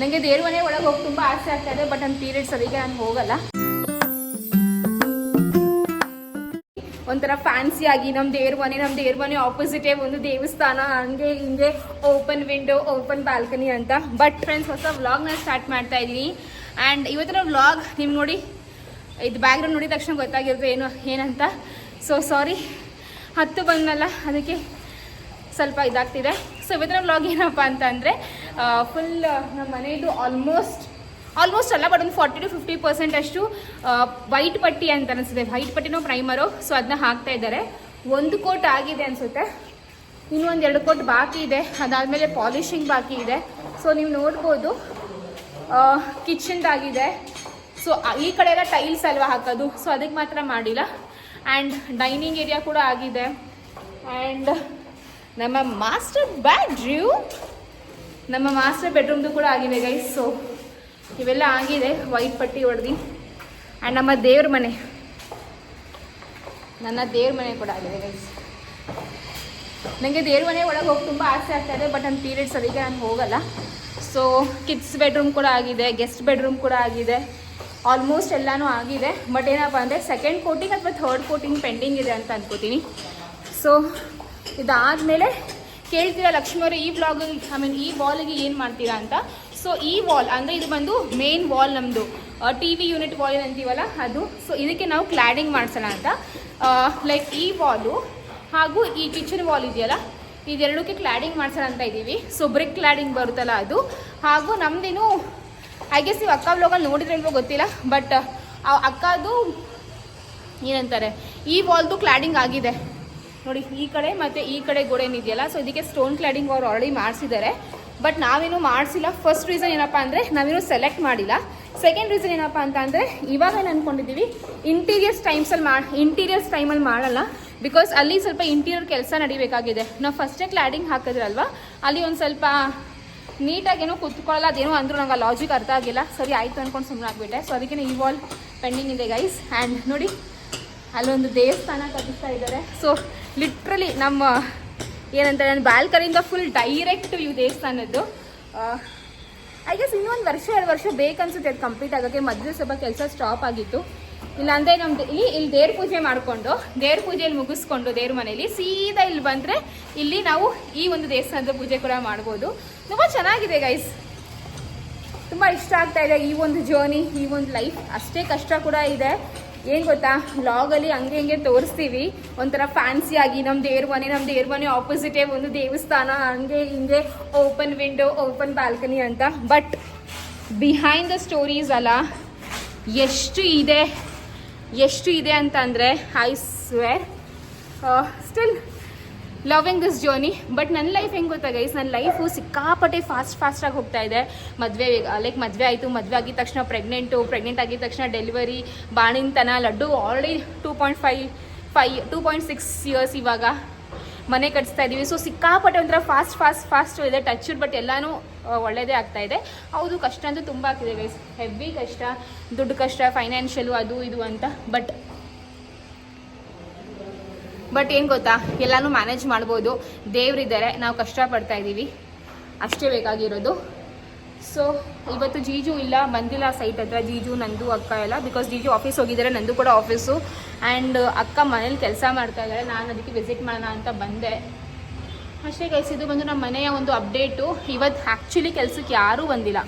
ನನಗೆ ದೇವ್ರ ಮನೆ ಒಳಗೆ ಹೋಗಿ ತುಂಬ ಆಸೆ ಆಗ್ತಾ ಇದೆ, ಬಟ್ ನನ್ನ ಪೀರಿಯಡ್ಸ್ ಅದಕ್ಕೆ ನಾನು ಹೋಗಲ್ಲ. ಒಂಥರ ಫ್ಯಾನ್ಸಿ ಆಗಿ ನಮ್ಮ ದೇವ್ರ ಮನೆ ಆಪೋಸಿಟೇ ಒಂದು ದೇವಸ್ಥಾನ, ಹಂಗೆ ಹಿಂಗೆ ಓಪನ್ ವಿಂಡೋ, ಓಪನ್ ಬಾಲ್ಕನಿ ಅಂತ. ಬಟ್ ಫ್ರೆಂಡ್ಸ್, ಹೊಸ ವ್ಲಾಗ್ನ ಸ್ಟಾರ್ಟ್ ಮಾಡ್ತಾ ಇದ್ದೀನಿ. ಆ್ಯಂಡ್ ಇವತ್ತಿನ ವ್ಲಾಗ್ ನಿಮ್ಗೆ ನೋಡಿ, ಇದು ಬ್ಯಾಕ್ಗ್ರೌಂಡ್ ನೋಡಿದ ತಕ್ಷಣ ಗೊತ್ತಾಗಿರುತ್ತೆ ಏನಂತ. ಸೊ ಸಾರಿ, ಹತ್ತು ಬಂದಲ್ಲ, ಅದಕ್ಕೆ ಸ್ವಲ್ಪ ಇದಾಗ್ತಿದೆ. ಸೊ ಇವತ್ತಿನ ವ್ಲಾಗ್ ಏನಪ್ಪ ಅಂತಂದರೆ, ಫುಲ್ ನಮ್ಮ ಮನೆಯದು ಆಲ್ಮೋಸ್ಟ್ ಅಲ್ಲ, ಬಟ್ ಒಂದು 40 to 50% ಅಷ್ಟು ವೈಟ್ ಪಟ್ಟಿ ಅಂತ ಅನಿಸುತ್ತೆ. ವೈಟ್ ಪಟ್ಟಿನೋ ಪ್ರೈಮರು, ಸೊ ಅದನ್ನ ಹಾಕ್ತಾ ಇದ್ದಾರೆ. 1 ಕೋಟ್ ಆಗಿದೆ ಅನಿಸುತ್ತೆ, ಇನ್ನೊಂದು 2 ಕೋಟ್ ಬಾಕಿ ಇದೆ. ಅದಾದಮೇಲೆ ಪಾಲಿಶಿಂಗ್ ಬಾಕಿ ಇದೆ. ಸೊ ನೀವು ನೋಡ್ಬೋದು, ಕಿಚನ್ದಾಗಿದೆ. ಸೊ ಈ ಕಡೆ ಎಲ್ಲ ಟೈಲ್ಸ್ ಅಲ್ವಾ ಹಾಕೋದು, ಸೊ ಅದಕ್ಕೆ ಮಾತ್ರ ಮಾಡಿಲ್ಲ. ಆ್ಯಂಡ್ ಡೈನಿಂಗ್ ಏರಿಯಾ ಕೂಡ ಆಗಿದೆ. ಆ್ಯಂಡ್ ನಮ್ಮ ಮಾಸ್ಟರ್ ಬೆಡ್ರೂಮ್ದು ಕೂಡ ಆಗಿದೆ ಗೈಸ್. ಸೊ ಇವೆಲ್ಲ ಆಗಿದೆ, ವೈಟ್ ಪಟ್ಟಿ ಹೊಡೆದು. ಆ್ಯಂಡ್ ನಮ್ಮ ದೇವ್ರ ಮನೆ, ನನ್ನ ದೇವ್ರ ಮನೆ ಕೂಡ ಆಗಿದೆ ಗೈಸ್. ನನಗೆ ದೇವ್ರ ಮನೆ ಒಳಗೆ ಹೋಗಿ ತುಂಬ ಆಸೆ ಆಗ್ತಾ ಇದೆ, ಬಟ್ ನನ್ನ ಪೀರಿಯಡ್ಸ್ ಅದಕ್ಕೆ ನಾನು ಹೋಗಲ್ಲ. ಸೊ ಕಿಡ್ಸ್ ಬೆಡ್ರೂಮ್ ಕೂಡ ಆಗಿದೆ, ಗೆಸ್ಟ್ ಬೆಡ್ರೂಮ್ ಕೂಡ ಆಗಿದೆ, ಆಲ್ಮೋಸ್ಟ್ ಎಲ್ಲನೂ ಆಗಿದೆ. ಬಟ್ ಏನಪ್ಪ ಅಂದರೆ ಸೆಕೆಂಡ್ ಕೋಟಿಂಗ್ ಅಥವಾ ಥರ್ಡ್ ಕೋಟಿಂಗ್ ಪೆಂಡಿಂಗ್ ಇದೆ ಅಂತ ಅನ್ಕೋತೀನಿ. ಸೊ ಇದಾದಮೇಲೆ ಕೇಳ್ತೀರಾ ಲಕ್ಷ್ಮೀಯವರು ಈ ವ್ಲಾಗಿಗೆ, ಈ ವಾಲಿಗೆ ಏನು ಮಾಡ್ತೀರಾ ಅಂತ. ಸೊ ಈ ವಾಲ್ ಅಂದರೆ ಇದು ಬಂದು ಮೇನ್ ವಾಲ್, ನಮ್ಮದು TV ಯೂನಿಟ್ ವಾಲ್ ಅಂತೀವಲ್ಲ ಅದು. ಸೊ ಇದಕ್ಕೆ ನಾವು ಕ್ಲಾಡಿಂಗ್ ಮಾಡಿಸೋಣ ಅಂತ, ಲೈಕ್ ಈ ವಾಲು ಹಾಗೂ ಈ ಕಿಚನ್ ವಾಲ್ ಇದೆಯಲ್ಲ, ಇದೆರಡಕ್ಕೆ ಕ್ಲಾಡಿಂಗ್ ಮಾಡ್ಸೋಣ ಅಂತ ಇದ್ದೀವಿ. ಸೊ ಬ್ರಿಕ್ ಕ್ಲಾಡಿಂಗ್ ಬರುತ್ತಲ್ಲ ಅದು. ಹಾಗೂ ನಮ್ಮದೇನು ಐ ಗೆಸ್ ನೀವು ಅಕ್ಕ ವ್ಲಾಗಲ್ಲಿ ನೋಡಿದ್ರೆ ಇಲ್ವೋ ಗೊತ್ತಿಲ್ಲ, ಬಟ್ ಅಕ್ಕದು ಏನಂತಾರೆ, ಈ ವಾಲ್ದು ಕ್ಲಾಡಿಂಗ್ ಆಗಿದೆ ನೋಡಿ, ಈ ಕಡೆ ಮತ್ತು ಈ ಕಡೆ ಗೋಡೆ ಏನಿದೆಯಲ್ಲ. ಸೊ ಇದಕ್ಕೆ ಸ್ಟೋನ್ ಕ್ಲಾಡಿಂಗ್ ಅವ್ರು ಆಲ್ರೆಡಿ ಮಾಡಿಸಿದ್ದಾರೆ, ಬಟ್ ನಾವೇನು ಮಾಡಿಸಿಲ್ಲ. ಫಸ್ಟ್ ರೀಸನ್ ಏನಪ್ಪ ಅಂದರೆ ನಾವೇನು ಸೆಲೆಕ್ಟ್ ಮಾಡಿಲ್ಲ. ಸೆಕೆಂಡ್ ರೀಸನ್ ಏನಪ್ಪ ಅಂತ ಅಂದರೆ ಇವಾಗೇನು ಅಂದ್ಕೊಂಡಿದ್ದೀವಿ, ಇಂಟೀರಿಯರ್ಸ್ ಟೈಮಲ್ಲಿ ಮಾಡಲ್ಲ, ಬಿಕಾಸ್ ಅಲ್ಲಿ ಸ್ವಲ್ಪ ಇಂಟೀರಿಯರ್ ಕೆಲಸ ನಡಿಬೇಕಾಗಿದೆ. ನಾವು ಫಸ್ಟೇ ಕ್ಲಾಡಿಂಗ್ ಹಾಕಿದ್ರಲ್ವ, ಅಲ್ಲಿ ಒಂದು ಸ್ವಲ್ಪ ನೀಟಾಗೇನೋ ಕೂತ್ಕೊಳ್ಳಲ್ಲ, ಅದೇನೋ ಅಂದರೂ ನಂಗೆ ಆ ಲಾಜಿಕ್ ಅರ್ಥ ಆಗಿಲ್ಲ. ಸರಿ ಆಯಿತು ಅಂದ್ಕೊಂಡು ಸುಮ್ಮನೆ ಆಗಿಬಿಟ್ಟೆ. ಸೊ ಅದಕ್ಕೆ ಈ ವಾಲ್ ಪೆಂಡಿಂಗ್ ಇದೆ ಗೈಸ್. ಆ್ಯಂಡ್ ನೋಡಿ, ಅಲ್ಲೊಂದು ದೇವಸ್ಥಾನ ಕಟ್ಟಿಸ್ತಾ ಇದ್ದಾರೆ. ಸೊ ಲಿಟ್ರಲಿ ನಮ್ಮ ಏನಂತಾರೆ, ನನ್ನ ಬ್ಯಾಲ್ಕನಿಯಿಂದ ಫುಲ್ ಡೈರೆಕ್ಟ್ ಇವು ದೇವಸ್ಥಾನದ್ದು. ಐ ಗೆಸ್ ಇನ್ನೊಂದು 2 ವರ್ಷ ಬೇಕನ್ಸುತ್ತೆ ಅದು ಕಂಪ್ಲೀಟ್ ಆಗೋಕ್ಕೆ. ಮಧ್ಯೆ ಸ್ವಲ್ಪ ಕೆಲಸ ಸ್ಟಾಪ್ ಆಗಿತ್ತು. ಇಲ್ಲಾಂದರೆ ನಮ್ಮದು ಇಲ್ಲಿ ದೇವ್ರ ಪೂಜೆ ಮಾಡಿಕೊಂಡು, ದೇವ್ರ ಪೂಜೆಯಲ್ಲಿ ಮುಗಿಸ್ಕೊಂಡು ದೇವ್ರ ಮನೇಲಿ ಸೀದಾ ಇಲ್ಲಿ ಬಂದರೆ ಇಲ್ಲಿ ನಾವು ಈ ಒಂದು ದೇವಸ್ಥಾನದ ಪೂಜೆ ಕೂಡ ಮಾಡ್ಬೋದು. ತುಂಬ ಚೆನ್ನಾಗಿದೆ ಗೈಸ್, ತುಂಬ ಇಷ್ಟ ಆಗ್ತಾ ಇದೆ ಈ ಒಂದು ಜರ್ನಿ, ಈ ಒಂದು ಲೈಫ್. ಅಷ್ಟೇ ಕಷ್ಟ ಕೂಡ ಇದೆ. ಏನು ಗೊತ್ತಾ, ವ್ಲಾಗಲ್ಲಿ ಹಂಗೆ ತೋರಿಸ್ತೀವಿ ಒಂಥರ ಫ್ಯಾನ್ಸಿಯಾಗಿ, ನಮ್ಮ ದೇವ್ರ ಮನೆ ಆಪೋಸಿಟೇ ಒಂದು ದೇವಸ್ಥಾನ, ಹಂಗೆ ಹಿಂಗೆ ಓಪನ್ ವಿಂಡೋ, ಓಪನ್ ಬಾಲ್ಕನಿ ಅಂತ. ಬಟ್ ಬಿಹೈಂಡ್ ದ ಸ್ಟೋರೀಸ್ ಅಲ್ಲ, ಎಷ್ಟು ಇದೆ ಅಂತ ಅಂದರೆ I square still loving this journey. But ನನ್ನ ಲೈಫ್ ಹೆಂಗೆ ಗೊತ್ತಾ ಗೈಸ್, ನನ್ನ ಲೈಫು ಸಿಕ್ಕಾಪಟ್ಟೆ ಫಾಸ್ಟಾಗಿ ಹೋಗ್ತಾ ಇದೆ. ಮದುವೆ ಆಯಿತು, ಮದುವೆ ಆಗಿದ ತಕ್ಷಣ ಪ್ರೆಗ್ನೆಂಟ್ ಆಗಿದ ತಕ್ಷಣ ಡೆಲಿವರಿ, ಬಾಣಿಂತನ, ಲಡ್ಡು ಆಲ್ರೆಡಿ 2.6 ಇಯರ್ಸ್ ಇವಾಗ ಮನೆ ಕಟ್ಸ್ತಾ ಇದ್ದೀವಿ. ಸೊ ಸಿಕ್ಕಾಪಟ್ಟೆ ಒಂಥರ ಫಾಸ್ಟ್ ಇದೆ ಟಚ್. ಬಟ್ ಎಲ್ಲನೂ ಒಳ್ಳೆಯದೇ ಆಗ್ತಾ ಇದೆ. ಹೌದು, ಕಷ್ಟ ಅಂತೂ ತುಂಬ ಆಗ್ತಿದೆ ಗೈಸ್, ಹೆವಿ ಕಷ್ಟ, ದುಡ್ಡು ಕಷ್ಟ, ಫೈನಾನ್ಷಿಯಲು ಅದು ಇದು ಅಂತ. ಬಟ್ ಏನು ಗೊತ್ತಾ, ಎಲ್ಲನೂ ಮ್ಯಾನೇಜ್ ಮಾಡ್ಬೋದು. ದೇವರಿದ್ದಾರೆ, ನಾವು ಕಷ್ಟಪಡ್ತಾ ಇದ್ದೀವಿ, ಅಷ್ಟೇ ಬೇಕಾಗಿರೋದು. ಸೊ ಇವತ್ತು ಜೀಜು ಬಂದಿಲ್ಲ ಸೈಟ್ ಹತ್ರ, ಜೀಜು, ನಂದು, ಅಕ್ಕ ಎಲ್ಲ. ಬಿಕಾಸ್ ಜೀಜು ಆಫೀಸ್ ಹೋಗಿದ್ದಾರೆ, ನಂದು ಕೂಡ ಆಫೀಸು. ಆ್ಯಂಡ್ ಅಕ್ಕ ಮನೇಲಿ ಕೆಲಸ ಮಾಡ್ತಾ ಇದ್ದಾರೆ, ನಾನು ಅದಕ್ಕೆ ವಿಸಿಟ್ ಮಾಡೋಣ ಅಂತ ಬಂದೆ ಅಷ್ಟೇ ಗೈಸ್. ಇದು ಬಂದು ನಮ್ಮ ಮನೆಯ ಒಂದು ಅಪ್ಡೇಟು. ಇವತ್ತು ಆ್ಯಕ್ಚುಲಿ ಕೆಲಸಕ್ಕೆ ಯಾರೂ ಬಂದಿಲ್ಲ,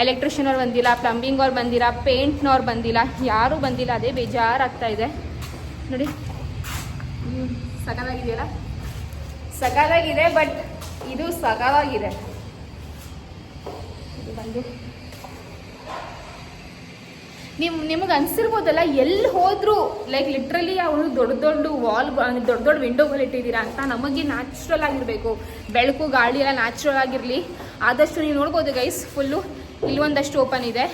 ಎಲೆಕ್ಟ್ರಿಷಿಯನ್ ಅವ್ರು ಬಂದಿಲ್ಲ, ಪ್ಲಂಬಿಂಗ್ ಅವ್ರು ಬಂದಿಲ್ಲ, ಪೇಂಟ್ನವ್ರು ಬಂದಿಲ್ಲ, ಯಾರೂ ಬಂದಿಲ್ಲ. ಅದೇ ಬೇಜಾರಾಗ್ತಾ ಇದೆ ನೋಡಿ. ಸಕಾಲಾಗಿದೆಯಲ್ಲ, ಸಕಾಲಾಗಿದೆ. ಬಟ್ ಇದು ಸಕಾಲಾಗಿದೆ, ಇದು ಬಂದು ನಿಮಗೆ ಅನಿಸಿರ್ಬೋದಲ್ಲ, ಎಲ್ಲಿ ಹೋದರೂ ಲೈಕ್ ಲಿಟ್ರಲಿ ಅವರು ದೊಡ್ಡ ವಾಲ್, ದೊಡ್ಡ ವಿಂಡೋಗಳು ಇಟ್ಟಿದ್ದೀರಾ ಅಂತ. ನಮಗೆ ನ್ಯಾಚುರಲ್ ಆಗಿರಬೇಕು, ಬೆಳಕು ಗಾಳಿ ಎಲ್ಲ ನ್ಯಾಚುರಲ್ ಆಗಿರಲಿ. ಆದಷ್ಟು ನೀವು ನೋಡ್ಬೋದು ಗೈಸ್, ಫುಲ್ಲು ಇಲ್ಲಿ ಒಂದಷ್ಟು ಓಪನ್ ಇದೆ,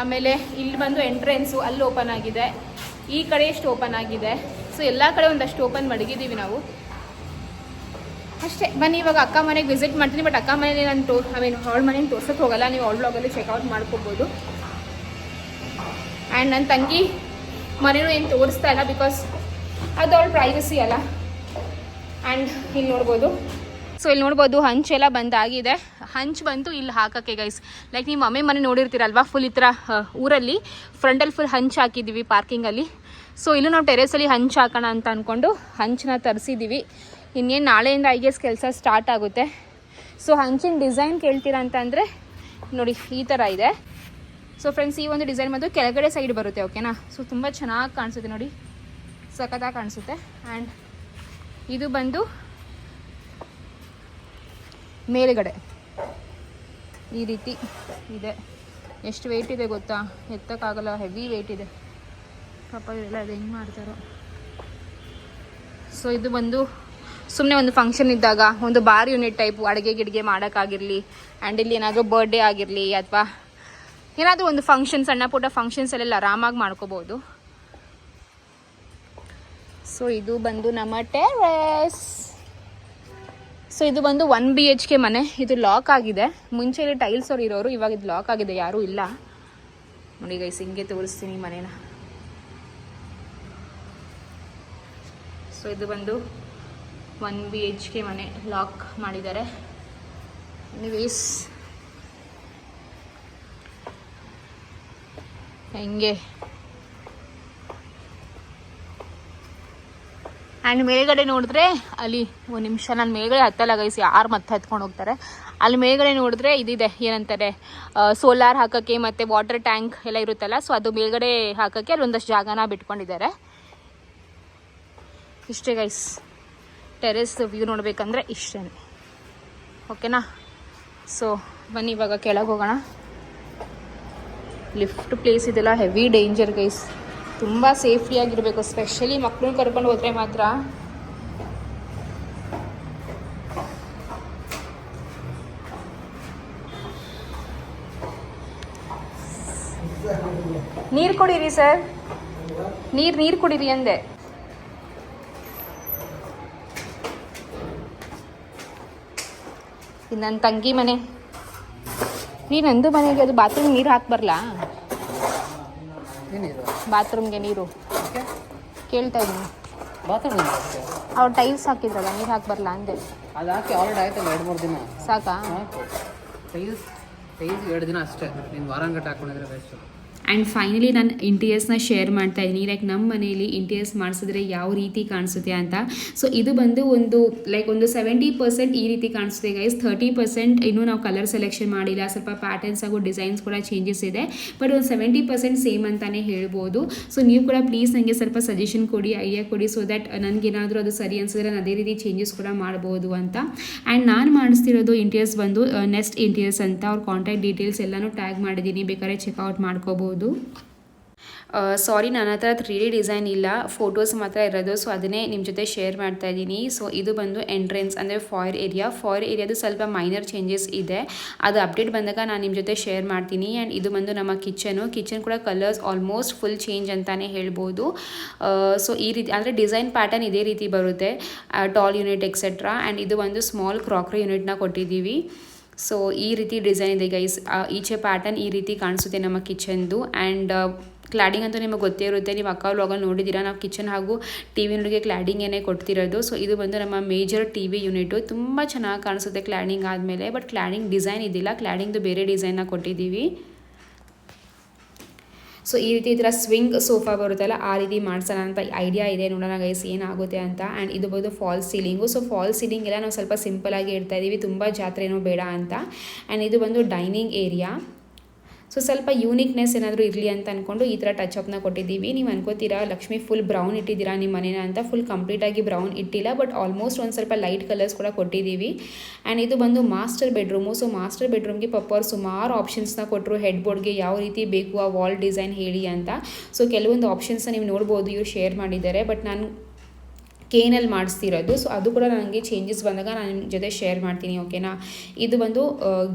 ಆಮೇಲೆ ಇಲ್ಲಿ ಬಂದು ಎಂಟ್ರೆನ್ಸು ಅಲ್ಲಿ ಓಪನ್ ಆಗಿದೆ, ಈ ಕಡೆ ಎಷ್ಟು ಓಪನ್ ಆಗಿದೆ. ಸೊ ಎಲ್ಲ ಕಡೆ ಒಂದಷ್ಟು ಓಪನ್ ಮಡಗಿದ್ದೀವಿ ನಾವು ಅಷ್ಟೇ. ಬನ್ನಿ ಇವಾಗ ಅಕ್ಕ ಮನೆಗೆ ವಿಸಿಟ್ ಮಾಡ್ತೀನಿ. ಬಟ್ ಅಕ್ಕ ಮನೇಲಿ ನಾನು ಅವಳ ಮನೆಗೆ ತೋರ್ಸೋಕ್ಕೆ ಹೋಗಲ್ಲ, ನೀವು ಅವಳ ಬ್ಲಾಗಲ್ಲಿ ಚೆಕ್ಔಟ್ ಮಾಡ್ಕೋಬೋದು. ಆ್ಯಂಡ್ ನನ್ನ ತಂಗಿ ಮನೇನೂ ಏನು ತೋರಿಸ್ತಾ ಇಲ್ಲ, ಬಿಕಾಸ್ ಅದು ಅವಳ ಪ್ರೈವಸಿ ಅಲ್ಲ. ಆ್ಯಂಡ್ ಇಲ್ಲಿ ನೋಡ್ಬೋದು ಸೊ ಇಲ್ಲಿ ನೋಡ್ಬೋದು ಹಂಚೆಲ್ಲ ಬಂದಾಗಿದೆ. ಹಂಚು ಬಂತು ಇಲ್ಲಿ ಹಾಕೋಕ್ಕೆ ಗೈಸ್. ಲೈಕ್ ನಿಮ್ಮ ಮಮ್ಮಿ ಮನೆ ನೋಡಿರ್ತೀರಲ್ವಾ, ಫುಲ್ ಈ ಥರ ಊರಲ್ಲಿ ಫ್ರಂಟಲ್ಲಿ ಫುಲ್ ಹಂಚು ಹಾಕಿದ್ದೀವಿ ಪಾರ್ಕಿಂಗಲ್ಲಿ. ಸೊ ಇಲ್ಲೂ ನಾವು ಟೆರೇಸಲ್ಲಿ ಹಂಚು ಹಾಕೋಣ ಅಂತ ಅಂದ್ಕೊಂಡು ಹಂಚನ್ನ ತರಿಸಿದ್ದೀವಿ. ಇನ್ನೇನು ನಾಳೆಯಿಂದ ಕೆಲಸ ಸ್ಟಾರ್ಟ್ ಆಗುತ್ತೆ. ಸೊ ಹಂಚಿನ ಡಿಸೈನ್ ಕೇಳ್ತೀರಾ ಅಂತಂದರೆ ನೋಡಿ ಈ ಥರ ಇದೆ. ಸೊ ಫ್ರೆಂಡ್ಸ್, ಈ ಒಂದು ಡಿಸೈನ್ ಬಂದು ಕೆಳಗಡೆ ಸೈಡ್ ಬರುತ್ತೆ, ಓಕೆನಾ. ಸೊ ತುಂಬ ಚೆನ್ನಾಗಿ ಕಾಣಿಸುತ್ತೆ ನೋಡಿ, ಸಖತ್ತಾಗಿ ಕಾಣಿಸುತ್ತೆ. ಆ್ಯಂಡ್ ಇದು ಬಂದು ಮೇಲುಗಡೆ ಈ ರೀತಿ ಇದೆ. ಎಷ್ಟು ವೆಯ್ಟ್ ಇದೆ ಗೊತ್ತಾ, ಎತ್ತಕ್ಕಾಗಲ್ಲ, ಹೆವಿ ವೆಯ್ಟ್ ಇದೆ ಪಾಪ. ಇದೆಲ್ಲ ಅದು ಹೆಂಗೆ ಮಾಡ್ತಾರೋ. ಸೊ ಇದು ಬಂದು ಸುಮ್ಮನೆ ಒಂದು ಫಂಕ್ಷನ್ ಇದ್ದಾಗ ಒಂದು ಬಾರ್ ಯೂನಿಟ್ ಟೈಪು ಅಡುಗೆ ಗಿಡಿಗೆ ಮಾಡೋಕ್ಕಾಗಿರಲಿ, ಆ್ಯಂಡ್ ಇಲ್ಲಿ ಏನಾದರೂ ಬರ್ಡೇ ಆಗಿರಲಿ ಅಥವಾ ಏನಾದರೂ ಒಂದು ಫಂಕ್ಷನ್, ಸಣ್ಣ ಪುಟ್ಟ ಫಂಕ್ಷನ್ಸಲ್ಲೆಲ್ಲ ಆರಾಮಾಗಿ ಮಾಡ್ಕೋಬೋದು. ಸೊ ಇದು ಬಂದು ನಮ್ಮ ಟೆರೇಸ್. ಸೊ ಇದು ಬಂದು 1 BHK ಮನೆ. ಇದು ಲಾಕ್ ಆಗಿದೆ. ಮುಂಚೆ ಇಲ್ಲಿ ಟೈಲ್ಸ್ ಅವ್ರು ಇರೋರು, ಇವಾಗ ಇದು ಲಾಕ್ ಆಗಿದೆ, ಯಾರೂ ಇಲ್ಲ ನೋಡಿ ಗೈಸ್. ಹಿಂಗೆ ತೋರಿಸ್ತೀನಿ ಮನೇನ. ಸೊ ಇದು ಬಂದು 1 BHK ಮನೆ, ಲಾಕ್ ಮಾಡಿದ್ದಾರೆ. ಎನಿವೇಸ್ ಹೆಂಗೆ. ಆ್ಯಂಡ್ ಮೇಲ್ಗಡೆ ನೋಡಿದ್ರೆ ಅಲ್ಲಿ ಒಂದು ನಿಮಿಷ, ನಾನು ಮೇಲ್ಗಡೆ ಹತ್ತಲ್ಲ ಗೈಸ್, ಯಾರು ಮತ್ತೆ ಹತ್ಕೊಂಡು ಹೋಗ್ತಾರೆ. ಅಲ್ಲಿ ಮೇಲ್ಗಡೆ ನೋಡಿದ್ರೆ ಇದಿದೆ, ಏನಂತಾರೆ, ಸೋಲಾರ್ ಹಾಕೋಕ್ಕೆ ಮತ್ತು ವಾಟರ್ ಟ್ಯಾಂಕ್ ಎಲ್ಲ ಇರುತ್ತಲ್ಲ. ಸೊ ಅದು ಮೇಲ್ಗಡೆ ಹಾಕೋಕ್ಕೆ ಅಲ್ಲಿ ಒಂದಷ್ಟು ಜಾಗನ ಬಿಟ್ಕೊಂಡಿದ್ದಾರೆ. ಇಷ್ಟೇ ಗೈಸ್, ಟೆರೆಸ್ ವ್ಯೂ ನೋಡಬೇಕಂದ್ರೆ ಇಷ್ಟೇ, ಓಕೆನಾ. ಸೊ ಬನ್ನಿ ಇವಾಗ ಕೆಳಗೆ ಹೋಗೋಣ. ಲಿಫ್ಟ್ ಪ್ಲೇಸ್ ಇದೆಲ್ಲ ಹೆವಿ ಡೇಂಜರ್ ಗೈಸ್, ತುಂಬ ಸೇಫ್ಟಿಯಾಗಿರಬೇಕು. ಸ್ಪೆಷಲಿ ಮಕ್ಕಳನ್ನ ಕರ್ಕೊಂಡು ಹೋದರೆ ಮಾತ್ರ. ನೀರು ಕುಡೀರಿ ಸರ್, ನೀರು ಕುಡೀರಿ ಅಂದೆ. ಇದು ನನ್ನ ತಂಗಿ ಮನೆ. ನಂದು ಮನೆಗೆ ಅದು ಬಾತ್ರೂಮ್ ನೀರು ಹಾಕಿ ಬರಲಾ? ಬಾತ್ರೂಮ್ಗೆ ನೀರು ಕೇಳ್ತಾ ಇದ್ದೀನಿ. ಅವ್ರು ಟೈಲ್ಸ್ ಹಾಕಿದ್ರಲ್ಲ, ನೀರು ಹಾಕಿ ಬರಲ್ಲ ಅಂದೆ. ಅದು ಹಾಕಿ ಆಲ್ರೆಡಿ ಆಯ್ತಲ್ಲ, 2-3 ದಿನ ಸಾಕಾ? ಟೈಲ್ಸ್ 2 ದಿನ ಅಷ್ಟೇ. ನೀನು ವಾರಾಂಗಟ್ಟು ಹಾಕೊಂಡಿದ್ರೆ ಬೆಸ್ಟ್. ಆ್ಯಂಡ್ ಫೈನಲಿ ನಾನು ಇಂಟೀರಿಯರ್ಸ್ನ ಶೇರ್ ಮಾಡ್ತಾ ಇದ್ದೀನಿ. ಲೈಕ್ ನಮ್ಮ ಮನೆಯಲ್ಲಿ ಇಂಟೀರಿಯರ್ಸ್ ಮಾಡಿಸಿದ್ರೆ ಯಾವ ರೀತಿ ಕಾಣಿಸುತ್ತೆ ಅಂತ. ಸೊ ಇದು ಬಂದು ಒಂದು 70% ಈ ರೀತಿ ಕಾಣಿಸುತ್ತೆ ಗೈಸ್. 30% ಇನ್ನೂ ನಾವು ಕಲರ್ ಸೆಲೆಕ್ಷನ್ ಮಾಡಿಲ್ಲ. ಸ್ವಲ್ಪ ಪ್ಯಾಟರ್ನ್ಸ್ ಹಾಗೂ ಡಿಸೈನ್ಸ್ ಕೂಡ ಚೇಂಜಸ್ ಇದೆ, ಬಟ್ ಒಂದು 70% ಸೇಮ್ ಅಂತಲೇ ಹೇಳ್ಬೋದು. ಸೊ ನೀವು ಕೂಡ ಪ್ಲೀಸ್ ನನಗೆ ಸ್ವಲ್ಪ ಸಜೆಷನ್ ಕೊಡಿ, ಐಡಿಯಾ ಕೊಡಿ, ಸೊ ದ್ಯಾಟ್ ನನಗೇನಾದರೂ ಅದು ಸರಿ ಅನಿಸಿದ್ರೆ ನಾನು ಅದೇ ರೀತಿ ಚೇಂಜಸ್ ಕೂಡ ಮಾಡ್ಬೋದು ಅಂತ. ಆ್ಯಂಡ್ ನಾನು ಮಾಡಿಸ್ತಿರೋದು ಇಂಟೀರಿಯರ್ಸ್ ಬಂದು ನೆಸ್ಟ್ ಇಂಟೀರಿಯರ್ಸ್ ಅಂತ. ಅವ್ರ ಕಾಂಟ್ಯಾಕ್ಟ್ ಡೀಟೇಲ್ಸ್ ಎಲ್ಲನೂ ಟ್ಯಾಗ್ ಮಾಡಿದ್ದೀನಿ, ಬೇಕಾದ್ರೆ ಚೆಕ್ಔಟ್ ಮಾಡ್ಕೋಬೋದು. ಸಾರಿ, ನನ್ನ ಹತ್ರ 3D ಡಿಸೈನ್ ಇಲ್ಲ, ಫೋಟೋಸ್ ಮಾತ್ರ ಇರೋದು. ಸೊ ಅದನ್ನೇ ನಿಮ್ಮ ಜೊತೆ ಶೇರ್ ಮಾಡ್ತಾ ಇದ್ದೀನಿ. ಸೊ ಇದು ಬಂದು ಎಂಟ್ರೆನ್ಸ್ ಅಂದರೆ ಫಾಯರ್ ಏರಿಯಾದು ಸ್ವಲ್ಪ ಮೈನರ್ ಚೇಂಜಸ್ ಇದೆ. ಅದು ಅಪ್ಡೇಟ್ ಬಂದಾಗ ನಾನು ನಿಮ್ಮ ಜೊತೆ ಶೇರ್ ಮಾಡ್ತೀನಿ. ಆ್ಯಂಡ್ ಇದು ಬಂದು ನಮ್ಮ ಕಿಚನ್ ಕೂಡ ಕಲರ್ಸ್ ಆಲ್ಮೋಸ್ಟ್ ಫುಲ್ ಚೇಂಜ್ ಅಂತಲೇ ಹೇಳ್ಬೋದು. ಸೊ ಈ ರೀತಿ ಅಂದರೆ ಡಿಸೈನ್ ಪ್ಯಾಟರ್ನ್ ಇದೇ ರೀತಿ ಬರುತ್ತೆ, ಟಾಲ್ ಯೂನಿಟ್ ಎಕ್ಸೆಟ್ರಾ. ಆ್ಯಂಡ್ ಇದು ಒಂದು ಸ್ಮಾಲ್ ಕ್ರಾಕ್ರಿ ಯೂನಿಟ್ನ ಕೊಟ್ಟಿದ್ದೀವಿ. ಸೊ ಈ ರೀತಿ ಡಿಸೈನ್ ಇದೆ ಗೈಸ್. ಈಚೆ ಪ್ಯಾಟರ್ನ್ ಈ ರೀತಿ ಕಾಣಿಸುತ್ತೆ ನಮ್ಮ ಕಿಚನ್ದು. ಆ್ಯಂಡ್ ಕ್ಲಾಡಿಂಗ್ ಅಂತೂ ನಿಮಗೆ ಗೊತ್ತೇ ಇರುತ್ತೆ, ನೀವು ಅಕ್ಕ ವ್ಲಾಗಲ್ಲಿ ನೋಡಿದ್ದೀರಾ. ನಾವು ಕಿಚನ್ ಹಾಗೂ ಟಿ ವಿ ಯೂನಿಟ್ಗೆ ಕ್ಲಾಡಿಂಗ್ ಏನೇ ಕೊಡ್ತಿರೋದು. ಸೊ ಇದು ಬಂದು ನಮ್ಮ ಮೇಜರ್ ಟಿ ವಿ ಯೂನಿಟು. ತುಂಬ ಚೆನ್ನಾಗಿ ಕಾಣಿಸುತ್ತೆ ಕ್ಲಾಡಿಂಗ್ ಆದಮೇಲೆ, ಬಟ್ ಕ್ಲಾಡಿಂಗ್ ಡಿಸೈನ್ ಇದ್ದಿಲ್ಲ, ಕ್ಲಾಡಿಂಗ್ದು ಬೇರೆ ಡಿಸೈನ್ನ ಕೊಟ್ಟಿದ್ದೀವಿ. ಸೊ ಈ ರೀತಿ ಈ ಥರ ಸ್ವಿಂಗ್ ಸೋಫಾ ಬರುತ್ತಲ್ಲ, ಆ ರೀತಿ ಮಾಡ್ಸೋಣ ಅಂತ ಐಡಿಯಾ ಇದೆ. ನೋಡೋಣ ಗೈಸ್ ಏನಾಗುತ್ತೆ ಅಂತ. ಆ್ಯಂಡ್ ಇದು ಬಂದು false ceiling. So false ceiling ಎಲ್ಲ ನಾವು ಸ್ವಲ್ಪ ಸಿಂಪಲಾಗಿ ಇಡ್ತಾ ಇದ್ದೀವಿ, ತುಂಬ ಜಾತ್ರೆ ಏನೂ ಬೇಡ ಅಂತ. ಆ್ಯಂಡ್ ಇದು ಬಂದು ಡೈನಿಂಗ್ ಏರಿಯಾ. ಸೊ ಸ್ವಲ್ಪ ಯೂನಿಕ್ನೆಸ್ ಏನಾದರೂ ಇರಲಿ ಅಂತ ಅಂದ್ಕೊಂಡು ಈ ಥರ ಟಚ್ ಅಪ್ನ ಕೊಟ್ಟಿದ್ದೀವಿ. ನೀವು ಅನ್ಕೋತೀರಾ ಲಕ್ಷ್ಮಿ ಫುಲ್ ಬ್ರೌನ್ ಇಟ್ಟಿದ್ದೀರಾ ನಿಮ್ಮ ಮನೇನ ಅಂತ. ಫುಲ್ ಕಂಪ್ಲೀಟಾಗಿ ಬ್ರೌನ್ ಇಟ್ಟಿಲ್ಲ, ಬಟ್ ಆಲ್ಮೋಸ್ಟ್ ಒಂದು ಸ್ವಲ್ಪ ಲೈಟ್ ಕಲರ್ಸ್ ಕೂಡ ಕೊಟ್ಟಿದ್ದೀವಿ. ಆ್ಯಂಡ್ ಇದು ಬಂದು ಮಾಸ್ಟರ್ ಬೆಡ್ರೂಮು. ಸೊ ಮಾಸ್ಟರ್ ಬೆಡ್ರೂಮ್ಗೆ ಪಪ್ಪವ್ರು ಸುಮಾರು ಆಪ್ಷನ್ಸ್ನ ಕೊಟ್ಟರು. ಹೆಡ್ ಬೋರ್ಡ್ಗೆ ಯಾವ ರೀತಿ ಬೇಕು ಆ ವಾಲ್ ಡಿಸೈನ್ ಹೇಳಿ ಅಂತ. ಸೊ ಕೆಲವೊಂದು ಆಪ್ಷನ್ಸ್ನ ನೀವು ನೋಡ್ಬೋದು, ಇವ್ರು ಶೇರ್ ಮಾಡಿದ್ದಾರೆ, ಬಟ್ ನಾನು ಕೇನಲ್ಲಿ ಮಾಡಿಸ್ತಿರೋದು. ಸೊ ಅದು ಕೂಡ ನನಗೆ ಚೇಂಜಸ್ ಬಂದಾಗ ನಾನು ನಿಮ್ಮ ಜೊತೆ ಶೇರ್ ಮಾಡ್ತೀನಿ, ಓಕೆನಾ. ಇದು ಬಂದು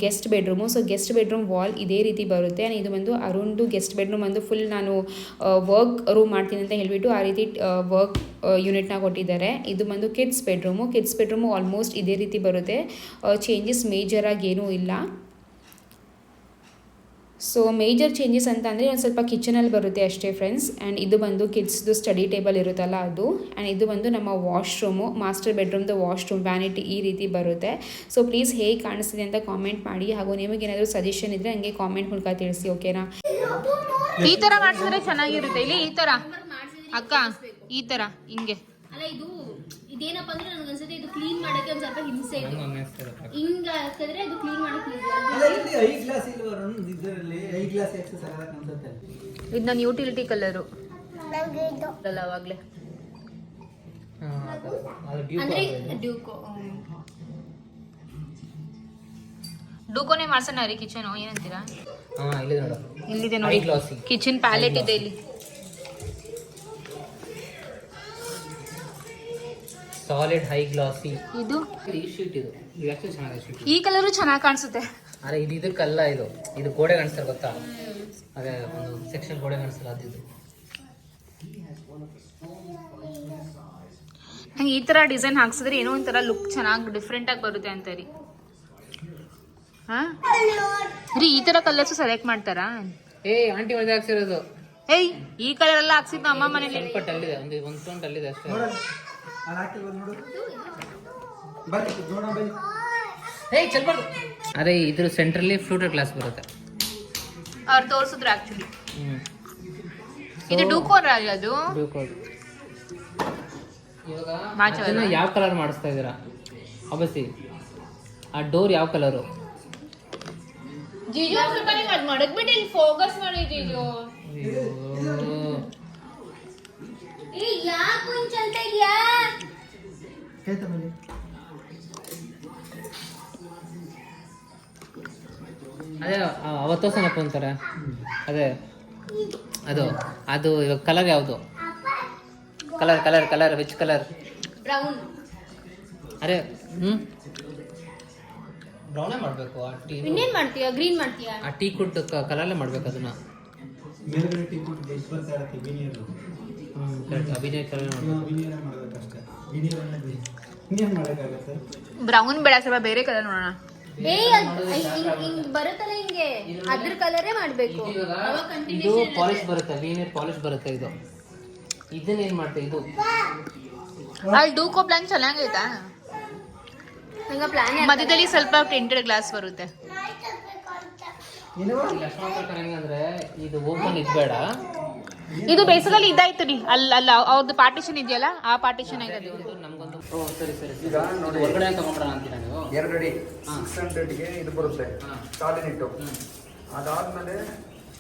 guest bedroom. So guest bedroom wall ಇದೇ ರೀತಿ ಬರುತ್ತೆ. ಆ್ಯಂಡ್ ಇದು ಬಂದು ಅರುಣ್ದು ಗೆಸ್ಟ್ ಬೆಡ್ರೂಮ್ ಬಂದು ಫುಲ್ ನಾನು ವರ್ಕ್ ರೂಮ್ ಮಾಡ್ತೀನಿ ಅಂತ ಹೇಳಿಬಿಟ್ಟು ಆ ರೀತಿ ವರ್ಕ್ ಯೂನಿಟ್ನ ಕೊಟ್ಟಿದ್ದಾರೆ. ಇದು ಬಂದು ಕಿಡ್ಸ್ ಬೆಡ್ರೂಮು ಆಲ್ಮೋಸ್ಟ್ ಇದೇ ರೀತಿ ಬರುತ್ತೆ. ಚೇಂಜಸ್ ಮೇಜರಾಗಿ ಏನೂ ಇಲ್ಲ. ಸೊ ಮೇಜರ್ ಚೇಂಜಸ್ ಅಂತ ಅಂದರೆ ಒಂದು ಸ್ವಲ್ಪ ಕಿಚನಲ್ಲಿ ಬರುತ್ತೆ ಅಷ್ಟೇ ಫ್ರೆಂಡ್ಸ್. ಆ್ಯಂಡ್ ಇದು ಬಂದು ಕಿಡ್ಸ್ದು ಸ್ಟಡಿ ಟೇಬಲ್ ಇರುತ್ತಲ್ಲ ಅದು. ಆ್ಯಂಡ್ ಇದು ಬಂದು ನಮ್ಮ ವಾಶ್ರೂಮು, ಮಾಸ್ಟರ್ ಬೆಡ್ರೂಮ್ದು ವಾಶ್ರೂಮ್, ವ್ಯಾನಿಟಿ ಈ ರೀತಿ ಬರುತ್ತೆ. ಸೊ ಪ್ಲೀಸ್ ಹೇಗೆ ಕಾಣಿಸ್ತಿದೆ ಅಂತ ಕಾಮೆಂಟ್ ಮಾಡಿ, ಹಾಗೂ ನಿಮಗೇನಾದರೂ ಸಜೆಷನ್ ಇದ್ದರೆ ಹಂಗೆ ಕಾಮೆಂಟ್ ಮೂಲಕ ತಿಳಿಸಿ, ಓಕೆನಾ? ಈ ಥರ ಮಾಡಿಸಿದ್ರೆ ಚೆನ್ನಾಗಿರುತ್ತೆ. ಇಲ್ಲಿ ಈ ಥರ ಅಕ್ಕ, ಈ ಥರ ಹಿಂಗೆ ಅಲ್ಲ ಇದು ಇದೇನಪ್ಪ ಅಂದ್ರೆ ನನಗೆ ಅನ್ಸುತ್ತೆ ಇದು ಕ್ಲೀನ್ ಮಾಡಕ್ಕೆ ಒಂದ್ ಸ್ವಲ್ಪ ಹಿಂಸೆ ಇದೆ. ಹಿಂಗ ಹಾಕಿದ್ರೆ ಇದು ಕ್ಲೀನ್ ಮಾಡಕ್ಕೆ ಇದು ನನ್ನ ಯುಟಿಲಿಟಿ ಕಲರು ಅಲ್ಲ ಅವಾಗಲೇ. ಅಂದ್ರೆ ಡ್ಯೂಕೋ ಡೂಕೋನೇ ಮಾಡ್ಸೋಣ ರೀ ಕಿಚನು, ಏನಂತೀರಾ? ನೋಡು, ಇಲ್ಲಿದೆ ನೋಡಿ ಕಿಚನ್ ಪ್ಯಾಲೆಟ್ ಇದೆ ಇಲ್ಲಿ. ಸಾಲಿಡ್ ಹೈ ಗ್ಲಾಸಿ. ಇದು ಈ ಶೀಟ್ ಇದು ಎಷ್ಟು ಚೆನ್ನಾಗಿದೆ ಶೀಟ್. ಈ ಕಲರು ಚೆನ್ನಾಗಿ ಕಾಣಿಸುತ್ತೆ. ಅರೆ ಇದು ಇದಕ್ಕಲ್ಲ, ಇದು ಗೋಡೆ ಕಾಣಿಸ್ತಾರೆ ಗೊತ್ತಾ? ಅದೇ ಒಂದು ಸೆಕ್ಷನ್ ಗೋಡೆ ಕಾಣಿಸ್ತಲ್ಲ ಅದು. ಇದು ನಂಗೆ ಈ ಥರ ಡಿಸೈನ್ ಹಾಕ್ಸಿದ್ರೆ ಏನೋ ಒಂಥರ ಲುಕ್ ಚೆನ್ನಾಗಿ ಡಿಫ್ರೆಂಟಾಗಿ ಬರುತ್ತೆ ಅಂತ ರೀ. ಹಾಂ ರೀ, ಈ ಥರ ಕಲರ್ಸು ಸೆಲೆಕ್ಟ್ ಮಾಡ್ತಾರಾ? ಆಂಟಿ ಮನೆ ಹಾಕ್ಸಿರೋದು. ಏಯ್, ಈ ಕಲರ್ ಎಲ್ಲ ಹಾಕ್ಸಿದ್ದು ಅಮ್ಮ ಮನೇಲಿ. ಸ್ವಲ್ಪ ಟಲ್ಲಿದೆ, ಒಂದು ಟೋನ್ ಟಲ್ಲಿದೆ ಅಷ್ಟೇ. ಅರೆ ಇದ್ರ ಸೆಂಟ್ರಲ್ಲಿ ಫ್ಲೂಟೆಡ್ ಗ್ಲಾಸ್ ಬರುತ್ತೆ. ಅವ್ರು ತೋರಿಸಿದ್ರು ಆಕ್ಚುಲಿ. ಇದು ಡೂಕೋರ್ ಅದು. ಇವಾಗ ಯಾವ ಕಲರ್ ಮಾಡಿಸ್ತಾ ಇದ್ದೀರಾ? ಅಬಸಿ ಆ ಡೋರ್ ಯಾವ ಕಲರು? ಜೀಜು ಸ್ವಲ್ಪ ನೀವು ಅದು ಮಡಗ್ಬಿಟ್ಟು ಇಲ್ಲಿ ಫೋಕಸ್ ಮಾಡಿ ಜೀಜು. ಯಾಕೆ ಹಿಂಗ್ ಚಲ್ತಾ ಇದೆಯಾ? ಅದೇ ಅವತ್ತೋಸನಪ್ಪ ಅಂತಾರೆ. ಅದೇ ಅದು ಅದು ಇವಾಗ ಕಲರ್ ಯಾವುದು? Colour colour colour which colour? Brown. ಅರೆ ಬ್ರೌನೇ ಮಾಡಬೇಕು. ಆ ಟೀ ಇನ್ನೇನ್ ಮಾಡ್ತೀಯಾ? ಗ್ರೀನ್ ಮಾಡ್ತೀಯಾ? ಆ ಟೀ ಕುಡ್ ಕಲರ್ಲೇ ಮಾಡ್ಬೇಕು ಅದನ್ನ. ಅಭಿನಯ ಕಲರ್ ಬ್ರೌನ್ ಬೇಡ, ಸ್ವಲ್ಪ ಬೇರೆ ಕಲರ್ ನೋಡೋಣ. ಹಿಂಗ್ ಬರುತ್ತಲ್ಲ ಹಿಂಗೆ, ಅದ್ರ ಕಲರೇ ಮಾಡ್ಬೇಕು. ಇದು ಪಾಲಿಶ್ ಬರುತ್ತೆ, ಲೀನಿಯರ್ ಪಾಲಿಶ್ ಬರುತ್ತೆ. ಇದು ಇದನ್ನ ಏನ್ ಮಾಡ್ತೀವಿ? ಇದು ಅಲ್ಲಿ ಡೂಕೋ ಪ್ಲಾನ್ ಚೆನ್ನಾಗೈತಾ? ಪ್ಲಾನ್ ಮಧ್ಯದಲ್ಲಿ ಸ್ವಲ್ಪ ಪ್ರಿಂಟೆಡ್ ಗ್ಲಾಸ್ ಬರುತ್ತೆ. ಅಂದ್ರೆ ಇದು ಓಪನ್ ಇದ್ಬೇಡ. ಇದು ಬೇಸಿಕಲಿ ಇದಾಯ್ತು ರೀ, ಅಲ್ಲ ಅವ್ರದ್ದು ಪಾರ್ಟಿಷನ್ ಇದೆಯಲ್ಲ, ಆ ಪಾರ್ಟಿಷನ್ ಆಗಿದೆ. ನಮ್ಗೊಂದು ಸರಿ ಸರಿ ಈಗ ನೋಡಿ, ಹೊರಗಡೆ ತಗೊಂಡ್ರ ಅಂತೀರಾ ನೀವು? 2 ಅಡಿ 600ಗೆ ಇದು ಬರುತ್ತೆ ಟಾಲಿನಿಟ್ಟು. ಅದಾದ್ಮೇಲೆ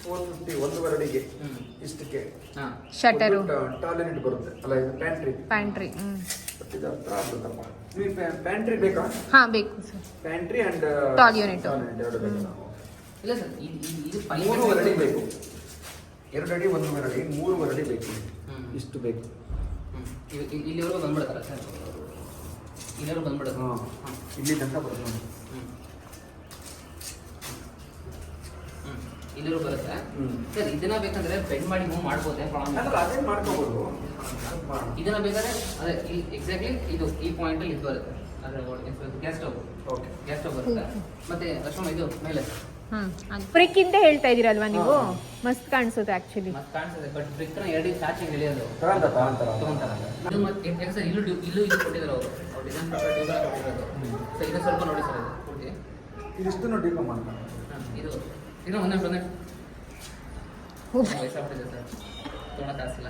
450 1.5 ಅಡಿಗೆ ಇಷ್ಟಕ್ಕೆ ಶಟರು ಟಾಲಿನಿಟ್ ಬರುತ್ತೆ. ಅಲ್ಲ ಇದು ಪ್ಯಾಂಟ್ರಿ. ಇದು ಹತ್ರ ಆಗುತ್ತಪ್ಪ. ನೀವು ಪ್ಯಾಂಟ್ರಿ ಬೇಕಾ? ಹಾ ಬೇಕು sir. Pantry and tall unit ಎರಡು ಬೇಕು. ಇಲ್ಲ ಸರ್, ಇದು 3 ಅಡಿ ಬೇಕು. 2 ಅಡಿ 1.5 ಅಡಿ 3 ಅಡಿ ಬೇಕು. ಇಷ್ಟು ಬೇಕು. ಇಲ್ಲಿವರೆಗೂ ಬಂದ್ಬಿಡ್ತಾರ ಸರ್? ಇಲ್ಲಿವರೆಗೂ ಬಂದ್ಬಿಡುತ್ತೆ. ಇಲ್ಲಿ ತನಕ ಬರುತ್ತೆ. ಇಲ್ಲಿವರೆಗೂ ಬರುತ್ತೆ ಸರ್. ಇದನ್ನ ಬೇಕಂದ್ರೆ ಬೆಂಡ್ ಮಾಡಿ ಮೂವ್ ಮಾಡ್ಬೋದೇ? ಅದೇ ಮಾಡ್ಕೋಬಹುದು. ಇದನ್ನ ಬೇಕಾದ್ರೆ ಅದೇ ಎಕ್ಸಾಕ್ಟ್ಲಿ ಇದು ಈ ಪಾಯಿಂಟ್ ಅಲ್ಲಿ ಇದು ಬರುತ್ತೆ. ಅದ್ರ gas stove. Okay, gas stove ಬರುತ್ತೆ. ಮತ್ತೆ ಅಷ್ಟೊಂದು ಇದು ಮೇಲೆ ಬ್ರಿಕ್ ಅಂತ ಹೇಳ್ತಾ ಇದೀರಲ್ವಾ ನೀವು? ಮಸ್ತ್ ಕಾಣಿಸುತ್ತೆ ಆಕ್ಚುಲಿ. ಮತ್ತೆ ಕಾಣಿಸುತ್ತೆ, ಬಟ್ ಬ್ರಿಕ್ ನ 2 ಚಾಚಿಂಗ್ ಎಳೆಯೋದು ತಗೊಂತಾರ. ಇದು ಮತ್ತೆ ಯಾಕೆ ಸರ್ ಇಲ್ಲೂ ಇದು ಕೊಟ್ಟಿದ್ದಾರೆ ಅವರು ಡಿಸೈನ್ ಪ್ರಕಾರ ಕೊಟ್ಟಿರೋದು. ಸೊ ಇದು ಸ್ವಲ್ಪ ನೋಡಿ ಸರ್, ಇದು ಪೂರ್ತಿ ಇದಿಷ್ಟು ನೋಡಿ ಮಾಡ್ತಾರೆ. ಇದು ಒಂದೇ ವಯಸ್ಸಾಗ್ಬಿಟ್ಟಿದೆ ಸರ್, ತೊಗೊಳಕ್ ಕಾಸಿಲ್ಲ.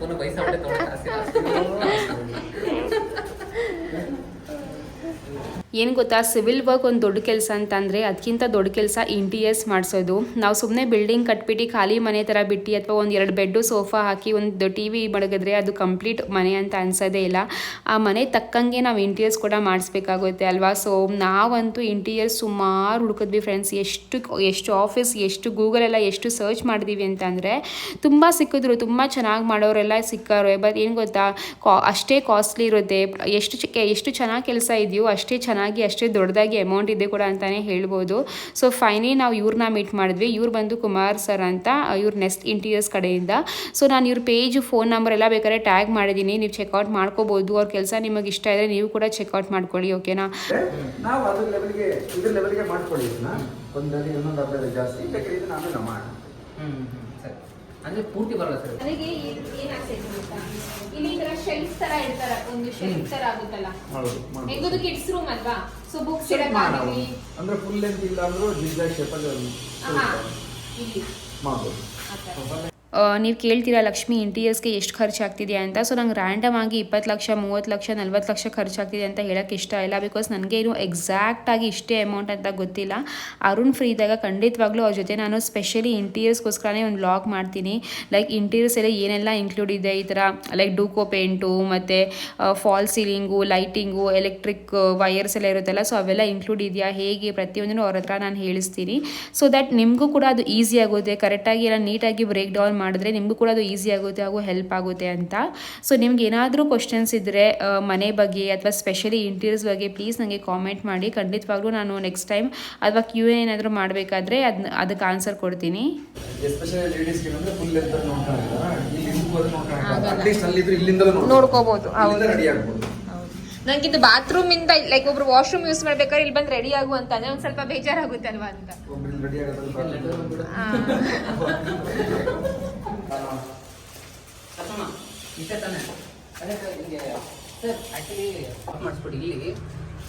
ಪುನಃ ವಯಸ್ಸಾಗ್ಬಿಟ್ಟೆ ತೊಗೊಳಕ್ ಕಾಸಿಲ್ಲ. ಏನು ಗೊತ್ತಾ, ಸಿವಿಲ್ ವರ್ಕ್ ಒಂದು ದೊಡ್ಡ ಕೆಲಸ ಅಂತಂದರೆ ಅದಕ್ಕಿಂತ ದೊಡ್ಡ ಕೆಲಸ ಇಂಟೀರಿಯರ್ಸ್ ಮಾಡಿಸೋದು. ನಾವು ಸುಮ್ಮನೆ ಬಿಲ್ಡಿಂಗ್ ಕಟ್ಬಿಟ್ಟು ಖಾಲಿ ಮನೆ ಥರ ಬಿಟ್ಟು ಅಥವಾ ಒಂದು 2 ಬೆಡ್ಡು ಸೋಫಾ ಹಾಕಿ ಒಂದು TV ಮಡಗಿದ್ರೆ ಅದು ಕಂಪ್ಲೀಟ್ ಮನೆ ಅಂತ ಅನ್ಸೋದೇ ಇಲ್ಲ. ಆ ಮನೆ ತಕ್ಕಂಗೆ ನಾವು ಇಂಟೀರಿಯರ್ಸ್ ಕೂಡ ಮಾಡಿಸ್ಬೇಕಾಗುತ್ತೆ ಅಲ್ವಾ? ಸೊ ನಾವಂತೂ ಇಂಟೀರಿಯರ್ಸ್ ಸುಮಾರು ಹುಡುಕಿದ್ವಿ ಫ್ರೆಂಡ್ಸ್. ಎಷ್ಟು ಆಫೀಸ್, ಎಷ್ಟು ಗೂಗಲೆಲ್ಲ ಎಷ್ಟು ಸರ್ಚ್ ಮಾಡಿದ್ವಿ ಅಂತಂದರೆ ತುಂಬ ಸಿಕ್ಕಿದ್ರು. ತುಂಬ ಚೆನ್ನಾಗಿ ಮಾಡೋರೆಲ್ಲ ಸಿಕ್ಕಾರು. ಬಟ್ ಏನು ಗೊತ್ತಾ, ಅಷ್ಟೇ ಕಾಸ್ಟ್ಲಿ ಇರುತ್ತೆ. ಎಷ್ಟು ಚೆನ್ನಾಗಿ ಕೆಲಸ ಇದೆಯೋ ಅಷ್ಟೇ ಚೆನ್ನಾಗಿ ಚೆನ್ನಾಗಿ ಅಷ್ಟೇ ದೊಡ್ಡದಾಗಿ ಅಮೌಂಟ್ ಇದೆ ಕೂಡ ಅಂತಲೇ ಹೇಳ್ಬೋದು. ಸೊ ಫೈನಲಿ ನಾವು ಇವ್ರನ್ನ ಮೀಟ್ ಮಾಡಿದ್ವಿ. ಇವ್ರು ಬಂದು ಕುಮಾರ್ ಸರ್ ಅಂತ, ಇವ್ರು ನೆಸ್ಟ್ ಇಂಟೀರಿಯರ್ಸ್ ಕಡೆಯಿಂದ. ಸೊ ನಾನು ಇವ್ರ ಪೇಜ್, ಫೋನ್ ನಂಬರ್ ಎಲ್ಲ ಬೇಕಾದ್ರೆ ಟ್ಯಾಗ್ ಮಾಡಿದ್ದೀನಿ, ನೀವು ಚೆಕ್ಔಟ್ ಮಾಡ್ಕೋಬೋದು. ಅವ್ರ ಕೆಲಸ ನಿಮಗೆ ಇಷ್ಟ ಇದ್ದರೆ ನೀವು ಕೂಡ ಚೆಕ್ಔಟ್ ಮಾಡ್ಕೊಳ್ಳಿ, ಓಕೆನಾ? ನಾವು ಅದ್ರ ಲೆವೆಲ್ಗೆ ಮಾಡ್ಕೊಳ್ಳಿ. ಒಂದಲ್ಲಿ ಇನ್ನೊಂದು ಅರ್ಧ ಜಾಸ್ತಿ ಬೇಕಾದ್ರೆ ಇದನ್ನ ಆಮೇಲೆ ಮಾಡೋಣ. ಸರಿ. ಅಂದ್ರೆ ಪೂರ್ತಿ ಬರಲ್ಲ ಸರ್. ಅದಕ್ಕೆ ಏನಾಗ್ತೈತೆ ಗೊತ್ತಾ, ಇಲ್ಲಿ ಈ ತರ ಶೆಲ್ಫ್ ತರ ಇಡ್ತಾರ, ಒಂದು ಶೆಲ್ಫ್ ತರ ಆಗುತ್ತಲ್ಲ, ಹೆಂಗದು ಕಿಡ್ಸ್ ರೂಮ್ ಅಲ್ವಾ, ಸೊ ಬುಕ್ಸ್ ಇಡಕ್ಕಾಗಲಿ ಅಂದ್ರೆ ಫುಲ್ ಲೆಂತ್ ಇಲ್ಲ ಅಂದ್ರೂ ಜಿಗ್ಜಾಗ್ ಶೇಪಲ್ಲಿ ಇಲ್ಲಿ ಮಾಡ್ಬೋದು. ನೀವು ಕೇಳ್ತೀರಾ ಲಕ್ಷ್ಮಿ ಇಂಟೀರಿಯರ್ಸ್ಗೆ ಎಷ್ಟು ಖರ್ಚಾಗ್ತಿದೆ ಅಂತ. ಸೊ ನಂಗೆ ರ್ಯಾಂಡಮ್ ಆಗಿ 20 ಲಕ್ಷ 30 ಲಕ್ಷ 40 ಲಕ್ಷ ಖರ್ಚಾಗ್ತಿದೆ ಅಂತ ಹೇಳೋಕ್ಕೆ ಇಷ್ಟ ಇಲ್ಲ. ಬಿಕಾಸ್ ನನಗೆ ಏನು ಎಕ್ಸಾಕ್ಟಾಗಿ ಇಷ್ಟೇ ಅಮೌಂಟ್ ಅಂತ ಗೊತ್ತಿಲ್ಲ. ಅರುಣ್ ಫ್ರೀ ಇದ್ದಾಗ ಖಂಡಿತವಾಗ್ಲೂ ಅವ್ರ ಜೊತೆ ನಾನು ಸ್ಪೆಷಲಿ ಇಂಟೀರಿಯರ್ಸ್ಗೋಸ್ಕರನೇ ಒಂದು ವ್ಲಾಗ್ ಮಾಡ್ತೀನಿ. ಲೈಕ್ ಇಂಟೀರಿಯರ್ಸ್ ಎಲ್ಲ ಏನೆಲ್ಲ ಇನ್ಕ್ಲೂಡ್ ಇದೆ, ಈ ಥರ ಲೈಕ್ ಡೂಕೋ ಪೇಂಟು ಮತ್ತು fall ceiling, lighting, electric wires ಎಲ್ಲ ಇರುತ್ತಲ್ಲ, ಸೊ ಅವೆಲ್ಲ ಇನ್ಕ್ಲೂಡ್ ಇದೆಯಾ ಹೇಗೆ ಪ್ರತಿಯೊಂದನ್ನು ಅವ್ರ ಹತ್ರ ನಾನು ಹೇಳಿಸ್ತೀನಿ. ಸೊ ದ್ಯಾಟ್ ನಿಮಗೂ ಕೂಡ ಅದು ಈಸಿ ಆಗುತ್ತೆ, ಕರೆಕ್ಟಾಗಿ ಎಲ್ಲ ನೀಟಾಗಿ ಬ್ರೇಕ್ ಡೌನ್ ಮಾಡಿದ್ರೆ ನಿಮಗೂ ಕೂಡ ಅದು ಈಸಿ ಆಗುತ್ತೆ ಹಾಗೂ ಹೆಲ್ಪ್ ಆಗುತ್ತೆ ಅಂತ. ಸೊ ನಿಮ್ಗೆ ಏನಾದರೂ ಕ್ವಶನ್ಸ್ ಇದ್ದರೆ ಮನೆ ಬಗ್ಗೆ ಅಥವಾ ಸ್ಪೆಷಲಿ ಇಂಟೀರಿಯರ್ಸ್ ಬಗ್ಗೆ ಪ್ಲೀಸ್ ನನಗೆ ಕಾಮೆಂಟ್ ಮಾಡಿ. ಖಂಡಿತವಾಗ್ಲೂ ನಾನು ನೆಕ್ಸ್ಟ್ ಟೈಮ್ ಅಥವಾ Q&A ಏನಾದರೂ ಮಾಡಬೇಕಾದ್ರೆ ಅದಕ್ಕೆ ಆನ್ಸರ್ ಕೊಡ್ತೀನಿ. ಎಸ್ಪೆಷಲಿ ಲೇಡೀಸ್ಗೆ ಅಂದ್ರೆ ಫುಲ್ ಲೆಂತ್ ನೋಡ್ಕೊಂಡಿಲ್ಲ, ಇಲ್ಲಿ ಹಿಂಗೋದ್ರೆ ನೋಡ್ಕೊಳ್ಳೋಣ, ಅಟ್ ಲೀಸ್ಟ್ ಅಲ್ಲಿ ಇದ್ರೆ ಇಲ್ಲಿಂದಲೂ ನೋಡ್ಕೋಬಹುದು. ರೆಡಿ ಆಗ್ಬೋದು. ನಂಗಿದು ಬಾತ್ರೂಮ್ ಇಂದ ಲೈಕ್ ಒಬ್ರು ವಾಶ್ರೂಮ್ ಯೂಸ್ ಮಾಡ್ಬೇಕಾದ್ರೆ ಇಲ್ಲಿ ಬಂದು ರೆಡಿ ಆಗು ಅಂತಂದ್ರೆ ಒಂದ್ ಸ್ವಲ್ಪ ಬೇಜಾರಾಗುತ್ತೆ ಅಲ್ವಾ ಅಂತ. ಒಬ್ರು ರೆಡಿ ಆಗೋದು ಇಷ್ಟೇ ತಾನೆ. ಅದೇ ಸರ್ ನಿಮಗೆ ಸರ್ ಆ್ಯಕ್ಚುಲಿ ಮಾಡಿಸ್ಬಿಟ್ಟು ಇಲ್ಲಿ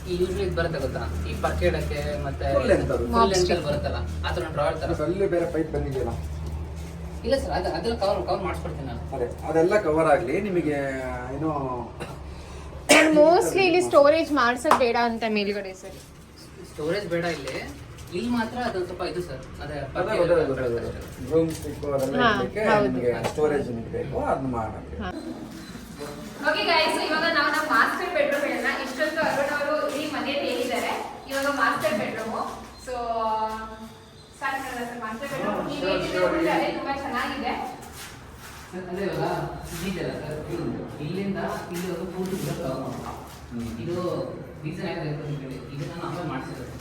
ಈ ಯೂಸ್ಲಿ ಇದು ಬರುತ್ತೆ ಗೊತ್ತಾ, ಈ ಪರ್ಕೆ ಇಡಕ್ಕೆ ಮತ್ತೆ Full length ಅದು. ಫುಲ್ ಲೆಂತ್ ಬರುತ್ತಲ್ಲ, ಆ ಥರ ಡ್ರಾಯರ್ ಥರ. ಅಲ್ಲಿ ಬೇರೆ ಪೈಪ್ ಬಂದಿದೆಯಲ್ಲ, ಇಲ್ಲ ಸರ್ ಅದೆಲ್ಲ ಕವರ್ ಮಾಡಿಸ್ಕೊಡ್ತೀನಿ ನಾನು. ಅದೇ ಅದೆಲ್ಲ ಕವರ್ ಆಗಲಿ ನಿಮಗೆ. ಏನೋ ಮೋಸ್ಟ್ಲಿ ಇಲ್ಲಿ ಸ್ಟೋರೇಜ್ ಮಾಡ್ಸೋದ್ ಬೇಡ ಅಂತ ಮೇಲ್ಗಡೆ ಸರ್. ಸ್ಟೋರೇಜ್ ಬೇಡ ಇಲ್ಲಿ ಮಾತ್ರ ಅದೊಂದು ಸ್ವಲ್ಪ ಇದು ಸರ್, ಅದೇ ರೂಮ್ ಸ್ಟಿಕ್ ಅದೆಲ್ಲ ಇಡಲಿಕ್ಕೆ ನಿಮಗೆ ಸ್ಟೋರೇಜ್ ಬೇಕು, ಅದನ್ನ ಮಾಡೋಣ. ಓಕೆ ಗೈಸ್, ಇವಾಗ ನಾವು ನಮ್ಮ ಮಾಸ್ಟರ್ ಬೆಡ್ರೂಮ್ ಹೇಳೋಣ. ಇಷ್ಟೊಂದು ಅರುಣ್ ಅವರು ಈ ಮನೇಲಿ ಹೇಳಿದ್ದಾರೆ. ಇವಾಗ ಮಾಸ್ಟರ್ ಬೆಡ್ರೂಮ್. ಸೊ ಸ್ಟಾರ್ಟ್ ಮಾಡೋಣ ಸರ್. ಮಾಸ್ಟರ್ ಬೆಡ್ರೂಮ್ ನೀವು ಹೇಳಿದ್ರೆ ಅದೇ ತುಂಬಾ ಚೆನ್ನಾಗಿದೆ. ಅದೇ ಇವಾಗ ಇದೆಯಲ್ಲ ಸರ್, ಇಲ್ಲಿಂದ ಇಲ್ಲಿ ಒಂದು ಪೂರ್ತಿ ಕವರ್ ಮಾಡೋಣ. ಇದು ರೀಸನ್ ಯಾಕಂದ್ರೆ ಇದು ನಾನು ಆಮೇಲೆ ಮಾಡಿಸಿರೋದು,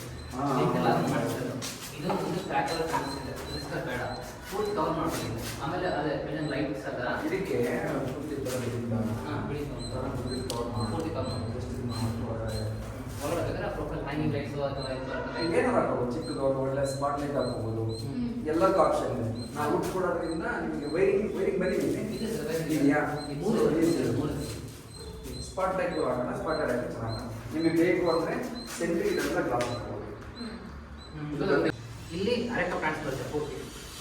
ಮಾಡಿಸಿರೋದು. ಇದು ಒಂದು ಸ್ಟ್ಯಾಕ್ ಎಲ್ಲ ಕಾಣಿಸ್ತಿದೆ, ರಿಸ್ಕ್ ಬೇಡ, ಪೂರ್ತಿ ಕವರ್ ಮಾಡ್ತೀನಿ. ಆಮೇಲೆ ಅದೇ ಲೈಟ್ಸ್ ಅದ ಇದಕ್ಕೆ ಪೂರ್ತಿ ಪೂರ್ತಿ ಕವರ್ ಮಾಡಿ ಒಳಗಡೆ ಬೇಕಾದ್ರೆ ಪ್ರೊಫೈಲ್ ಹ್ಯಾಂಗಿಂಗ್ ಲೈಟ್ಸು ಅಥವಾ ಏನಾರು ಹಾಕೋಬೋದು, ಚಿಕ್ಕದವರು ಒಳ್ಳೆ ಸ್ಪಾಟ್ ಲೈಟ್ ಹಾಕೋಬೋದು, ಎಲ್ಲದೂ ಆಪ್ಷನ್ ಇದೆ. ನಾವು ವುಡ್ ಕೊಡೋದ್ರಿಂದ ನಿಮಗೆ ವೈರಿಂಗ್ ಬಂದಿದ್ದೀನಿ ಇದೆಯಾ, ಸ್ಪಾಟ್ ಲೈಟ್ ಹಾಕೋಣ, ಸ್ಪಾಟ್ ಲೈಟ್ ಹಾಕಿ ಚೆನ್ನಾಗಿ ನಿಮಗೆ ಬೇಕು ಅಂದರೆ ಸೆಂಟ್ರಿ ಇದೆಲ್ಲ ಗ್ಲಾಸ್ ಹಾಕೋಬೋದು. ಇಲ್ಲಿ ಅರೆಕ್ಟ್ ಪ್ಲಾಂಟ್ಸ್ ಬರುತ್ತೆ ಪೂರ್ತಿ.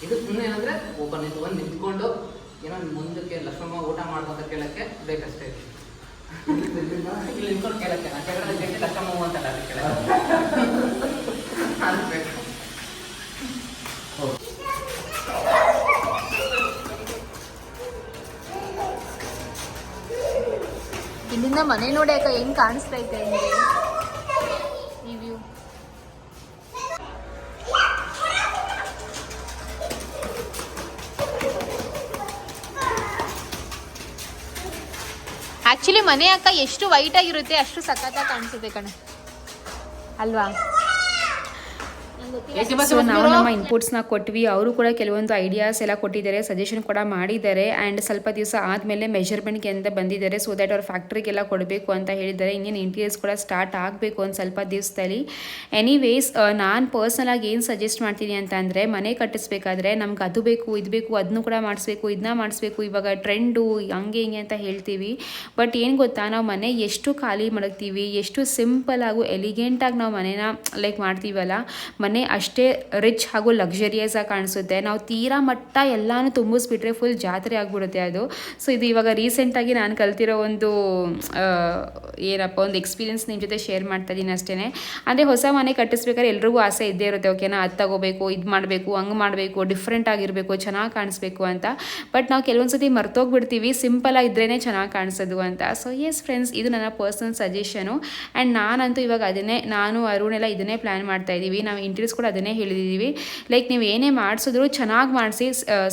ಇದು ಸುಮ್ಮನೆ ಏನಂದ್ರೆ ಓಪನ್ ಇದು ಒಂದು ನಿಂತ್ಕೊಂಡು ಏನೋ ಮುಂದಕ್ಕೆ ಲಕ್ಷ್ಮಮ್ಮ ಊಟ ಮಾಡ್ಕೊಂತ ಕೇಳಕ್ಕೆ ಬೇಕಷ್ಟೇ. ಇಲ್ಲಿ ನಿಂತ್ಕೊಂಡು ಕೇಳಕ್ಕೆ ನಾನು ಕೆಳಗಡೆ ಲಕ್ಷ್ಮಮ್ಮ ಅಂತಲ್ಲ, ಅದು ಕೇಳಕ್ಕೆ ಅದು ಬೇಕು. ಇಲ್ಲಿಂದ ಮನೆ ನೋಡಿ ಅಕ್ಕ ಹೆಂಗ್ ಕಾಣಿಸ್ತೈತೆ ಈ ವ್ಯೂ. ಆಕ್ಚುಲಿ ಮನೆ ಅಕ್ಕ ಎಷ್ಟು ವೈಟ್ ಆಗಿರುತ್ತೆ ಅಷ್ಟು ಸಖತ್ತಾಗಿ ಕಾಣಿಸುತ್ತೆ ಕಣೆ ಅಲ್ವಾ. ಸೊ ನಾವು ನಮ್ಮ ಇನ್ಪುಟ್ಸ್ನ ಕೊಟ್ವಿ, ಅವರು ಕೂಡ ಕೆಲವೊಂದು ಐಡಿಯಾಸ್ ಎಲ್ಲ ಕೊಟ್ಟಿದ್ದಾರೆ, ಸಜೆಷನ್ ಕೂಡ ಮಾಡಿದ್ದಾರೆ. ಆ್ಯಂಡ್ ಸ್ವಲ್ಪ ದಿವಸ ಆದಮೇಲೆ ಮೆಜರ್ಮೆಂಟ್ಗೆ ಅಂತ ಬಂದಿದ್ದಾರೆ. ಸೊ ದ್ಯಾಟ್ ಅವ್ರ ಫ್ಯಾಕ್ಟ್ರಿಗೆಲ್ಲ ಕೊಡಬೇಕು ಅಂತ ಹೇಳಿದ್ದಾರೆ. ಇನ್ನೇನು ಇಂಟೀರಿಯರ್ಸ್ ಕೂಡ ಸ್ಟಾರ್ಟ್ ಆಗಬೇಕು ಒಂದು ಸ್ವಲ್ಪ ದಿವಸದಲ್ಲಿ. ಎನಿವೇಸ್ ನಾನು ಪರ್ಸ್ನಲಾಗಿ ಏನು ಸಜೆಸ್ಟ್ ಮಾಡ್ತೀನಿ ಅಂತ ಅಂದರೆ, ಮನೆ ಕಟ್ಟಿಸ್ಬೇಕಾದ್ರೆ ನಮ್ಗೆ ಅದು ಬೇಕು ಇದು ಬೇಕು ಅದನ್ನು ಕೂಡ ಮಾಡಿಸ್ಬೇಕು ಇದನ್ನ ಮಾಡಿಸ್ಬೇಕು, ಇವಾಗ ಟ್ರೆಂಡು ಹಂಗೆ ಹಿಂಗೆ ಅಂತ ಹೇಳ್ತೀವಿ. ಬಟ್ ಏನು ಗೊತ್ತಾ, ನಾವು ಮನೆ ಎಷ್ಟು ಖಾಲಿ ಮಡಗ್ತೀವಿ, ಎಷ್ಟು ಸಿಂಪಲ್ ಹಾಗೂ ಎಲಿಗೆಂಟಾಗಿ ನಾವು ಮನೇನ ಲೈಕ್ ಮಾಡ್ತೀವಲ್ಲ, ಮನೆ ಅಷ್ಟೇ ರಿಚ್ ಹಾಗೂ ಲಕ್ಸುರಿಯಸ್ ಆಗಿ ಕಾಣಿಸುತ್ತೆ. ನಾವು ತೀರಾ ಮಟ್ಟ ಎಲ್ಲಾನು ತುಂಬಿಸ್ಬಿಟ್ರೆ ಫುಲ್ ಜಾತ್ರೆ ಆಗಿಬಿಡುತ್ತೆ ಅದು. ಸೊ ಇದು ಇವಾಗ ರೀಸೆಂಟಾಗಿ ನಾನು ಕಲ್ತಿರೋ ಒಂದು ಏನಪ್ಪ ಒಂದು ಎಕ್ಸ್ಪೀರಿಯನ್ಸ್ ನಿಮ್ಮ ಜೊತೆ ಶೇರ್ ಮಾಡ್ತಾ ಇದ್ದೀನಿ ಅಷ್ಟೇ. ಅಂದರೆ ಹೊಸ ಮನೆ ಕಟ್ಟಿಸ್ಬೇಕಾದ್ರೆ ಎಲ್ರಿಗೂ ಆಸೆ ಇದ್ದೇ ಇರುತ್ತೆ, ಓಕೆನಾ, ಅದು ತಗೋಬೇಕು ಇದು ಮಾಡಬೇಕು ಹಂಗೆ ಮಾಡಬೇಕು ಡಿಫ್ರೆಂಟ್ ಆಗಿರಬೇಕು ಚೆನ್ನಾಗಿ ಕಾಣಿಸ್ಬೇಕು ಅಂತ. ಬಟ್ ನಾವು ಕೆಲವೊಂದು ಸತಿ ಮರ್ತೋಗ್ಬಿಡ್ತೀವಿ ಸಿಂಪಲ್ ಆಗಿದ್ರೇ ಚೆನ್ನಾಗಿ ಕಾಣಿಸೋದು ಅಂತ. ಸೊ ಎಸ್ ಫ್ರೆಂಡ್ಸ್, ಇದು ನನ್ನ ಪರ್ಸನಲ್ ಸಜೆಷನು. ಆ್ಯಂಡ್ ನಾನಂತೂ ಇವಾಗ ಅದನ್ನೇ ನಾನು ಅರುಣೆಲ್ಲ ಇದನ್ನೇ ಪ್ಲ್ಯಾನ್ ಮಾಡ್ತಾ ಇದ್ದೀವಿ. ನಾವು ಇಂಟೀರಿಯರ್ಸ್ ಪ್ರಿನ್ಸಿಪಲ್ಸ್ ಕೂಡ ಅದನ್ನೇ ಹೇಳಿದ್ದೀವಿ. ಲೈಕ್ ನೀವು ಏನೇ ಮಾಡಿಸಿದ್ರು ಚೆನ್ನಾಗಿ ಮಾಡಿಸಿ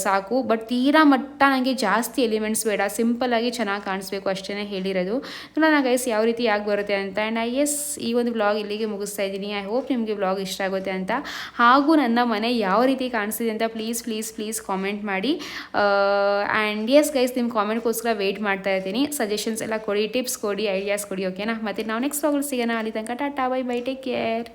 ಸಾಕು, ಬಟ್ ತೀರಾ ಮಟ್ಟ ನನಗೆ ಜಾಸ್ತಿ ಎಲಿಮೆಂಟ್ಸ್ ಬೇಡ, ಸಿಂಪಲ್ಲಾಗಿ ಚೆನ್ನಾಗಿ ಕಾಣಿಸ್ಬೇಕು ಅಷ್ಟೇ ಹೇಳಿರೋದು. ನೋಡೋಣ ಗೈಸ್ ಯಾವ ರೀತಿ ಆಗಿ ಬರುತ್ತೆ ಅಂತ. ಆ್ಯಂಡ್ ಈ ಒಂದು ವ್ಲಾಗ್ ಇಲ್ಲಿಗೆ ಮುಗಿಸ್ತಾ ಇದ್ದೀನಿ. ಐ ಹೋಪ್ ನಿಮಗೆ ವ್ಲಾಗ್ ಇಷ್ಟ ಆಗುತ್ತೆ ಅಂತ. ಹಾಗೂ ನನ್ನ ಮನೆ ಯಾವ ರೀತಿ ಕಾಣಿಸ್ತಿದೆ ಅಂತ ಪ್ಲೀಸ್ ಕಾಮೆಂಟ್ ಮಾಡಿ. ಆ್ಯಂಡ್ ಎಸ್ ಗೈಸ್, ನಿಮ್ಮ ಕಾಮೆಂಟ್ಗೋಸ್ಕರ ವೆಯ್ಟ್ ಮಾಡ್ತಾ ಇರ್ತೀನಿ. ಸಜೆಷನ್ಸ್ ಎಲ್ಲ ಕೊಡಿ, ಟಿಪ್ಸ್ ಕೊಡಿ, ಐಡಿಯಾಸ್ ಕೊಡಿ, ಓಕೆನಾ? ಮತ್ತು ನಾವು ನೆಕ್ಸ್ಟ್ ವ್ಲಾಗಲ್ಲಿ ಸಿಗೋಣ. ಅಲ್ಲಿ ತನಕ Tata, bye bye, take care.